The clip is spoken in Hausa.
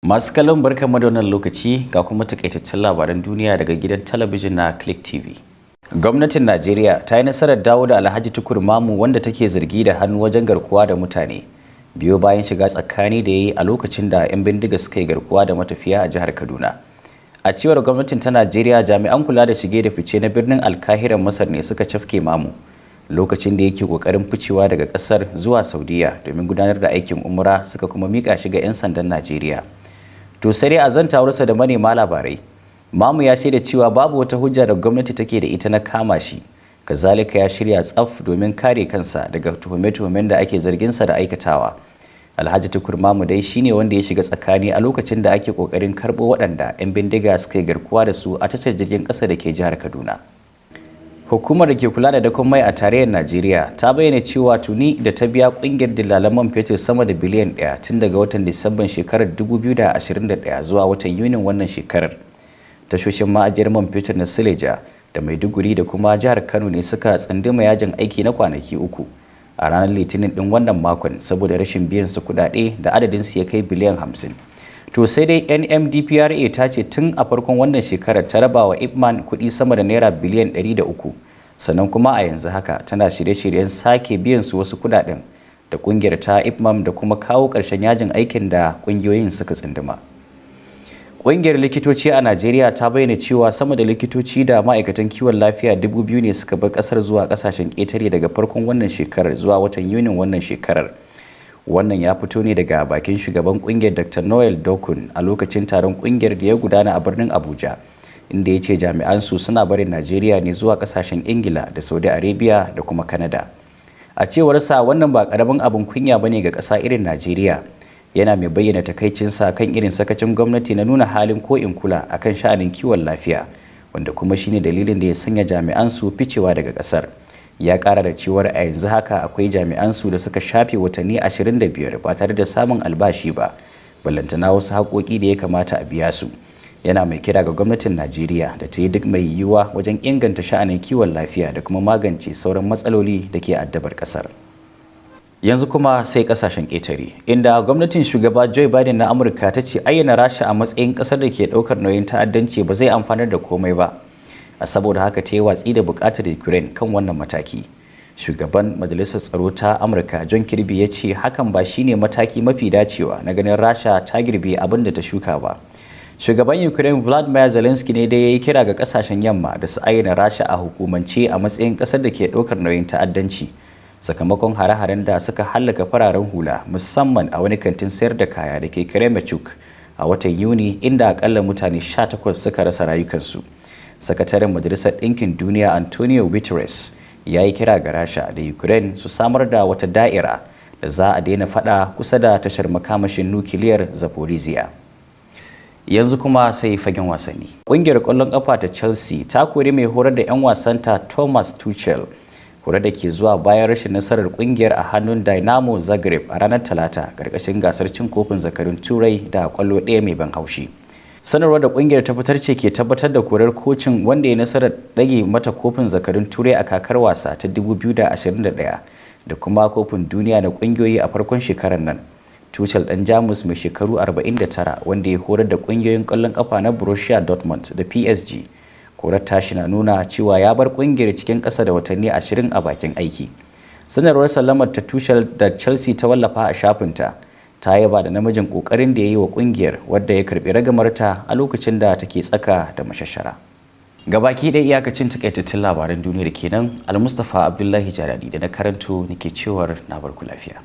Masu kallon barkanmu da wannan lokaci ga kuma takaitaccen labaran duniya daga gidan talabijin na Cliqq TV. Gwamnatin Najeriya ta yi nasarar dawo da Alhaji Tukur Mamu wanda take zargi da hannu wajen garkuwa da mutane. Biyo bayan shiga tsakani da ya yi a lokacin da 'yan bindiga suka yi garkuwa da matafiya a jihar Kaduna. A cewar gwamnatin ta Najeriya, jami'an kula da shige da fice na birnin Alkahiran Masar ne suka cafke Mamu lokacin da yake kokarin ficewa daga kasar zuwa Saudiya domin gudanar da aikin umra, suka kuma mika shi ga 'yan sandan Najeriya. To sai dai a zantawarsa da manema labarai, Mamu ya shaida cewa babu wata hujja da gwamnati take da ita na kama shi. Kazalika ya shirya tsaf domin kare kansa daga tuhume-tuhumen da ake zarginsa da aikatawa. Alhaji Tukur Mamu dai shine wanda ya shiga tsakani a lokacin da ake kokarin karɓo waɗanda 'yan bindiga suka yi garkuwa da su a tashar jirgin ƙasa da ke jihar Kaduna. Hukumar da ke kula da dakon mai a tarayyar Najeriya ta bayyana cewa tuni da ta biya kungiyar dillalan man fetur sama da biliyan 1 tun daga watan Disamban shekarar 2021 zuwa watan Yunin wannan shekarar. Tashoshin ma'ajiyar man fetur na Suleja da Maiduguri da kuma jihar Kano ne suka tsunduma yajin aiki na kwanaki 3 a ranar Litinin din wannan makon saboda rashin biyan su kuɗaɗe da adadin su ya kai biliyan 50. To sai dai NMDPRA ta ce tun a farkon wannan shekarar ta raba wa Ipman kuɗi sama da naira biliyan 103, sannan kuma a yanzu haka tana shirye-shiryen sake biyan su wasu kuɗaɗen da ƙungiyar ta Ipman da kuma kawo ƙarshen yajin aikin da ƙungiyoyin suka tsunduma. Ƙungiyar likitoci a Najeriya ta bayyana cewa sama da likitoci da ma'aikatan kiwon lafiya 2000 ne suka bar ƙasar zuwa ƙasashen ƙetare daga farkon wannan shekarar zuwa watan Yunin wannan shekarar. Wannan ya fito ne daga bakin shugaban kungiyar Dr. Noel Dokun a lokacin taron kungiyar da ya gudana a birnin Abuja, inda ya ce jami'an su suna barin Najeriya ne zuwa kasashen Ingila da Saudi Arabia da kuma Canada. A cewar sa, wannan ba karamin abin kunya bane ga ƙasa irin Najeriya. Yana mai bayyana takaicinsa kan irin sakacin gwamnati na nuna halin ko in kula akan sha'anin kiwon lafiya, wanda kuma shine dalilin da ya sanya jami'an su ficewa daga ƙasar. Ya kara da cewar a yanzu haka akwai jami'an su da suka shafe watanni 25 ba tare da samun albashi ba, ballantana wasu haƙoƙi da ya kamata a biya su. Yana mai kira ga gwamnatin Najeriya da ta yi duk mai yiwuwa wajen inganta sha'anin kiwon lafiya da kuma magance sauran matsaloli da ke addabar ƙasar. Yanzu kuma sai ƙasashen ƙetare, inda gwamnatin shugaba Joe Biden na Amurka ta ce ayyana Rasha a matsayin ƙasar da ke ɗaukar nauyin ta'addanci ba zai amfanar da komai ba. Saboda haka ta yi watsi da bukatar Ukraine kan wannan mataki. Shugaban Majalisar Tsaro ta Amurka John Kirby ya ce hakan ba shine mataki mafi dacewa na ganin Rasha ta girbe abin da ta shuka ba. Shugaban Ukraine Vladimir Zelensky ne da ya yi kira ga kasashen yamma da su ayyana Rasha a hukumance a matsayin kasar da ke ɗaukar nauyin ta'addanci sakamakon hare-haren da suka hallaka fararen hula, musamman a wani kantin sayar da kaya da ke Kremachuk a watan Yuni, inda akalla mutane 18 suka rasa rayukansu. Sakataren Majalisar Ɗinkin Duniya Antonio Guterres ya yi kira ga Rasha da Ukraine su samar da wata da'ira da za a daina fada kusa da tashar makamashin nukiliyar Zaporizhia. Yanzu kuma sai fagen wasanni. Ƙungiyar ƙwallon ƙafa ta Chelsea ta kori mai horar da 'yan wasanta Thomas Tuchel, horar da ke zuwa bayan rashin nasarar ƙungiyar a hannun Dynamo Zagreb a ranar Talata ƙarƙashin gasar cin kofin zakarun Turai da ƙwallo ɗaya mai ban haushi. Sanarwar da kungiyar ta fitar ce ke tabbatar da korar kocin wanda ya nasarar ɗage mata kofin zakarun turai a kakar wasa ta 2021 da kuma kofin duniya na kungiyoyi a farkon shekarar nan. Tuchel ɗan Jamus mai shekaru 49 wanda ya horar da kungiyoyin ƙwallon ƙafa na Borussia Dortmund da PSG. Korar tashi na nuna cewa ya bar kungiyar cikin ƙasa da watanni 20 a bakin aiki. Sanarwar sallamar ta Tuchel da Chelsea ta wallafa a shafinta ta yaba da namijin kokarin da ya yi wa kungiyar, wadda ya karbi ragamarta a lokacin da take tsaka da mashashara. Gabaki ɗaya iyakacin takaitattun labaran duniyar kenan. Al-Mustapha Abdullahi Jaradi da na karanto nake cewar na barku lafiya.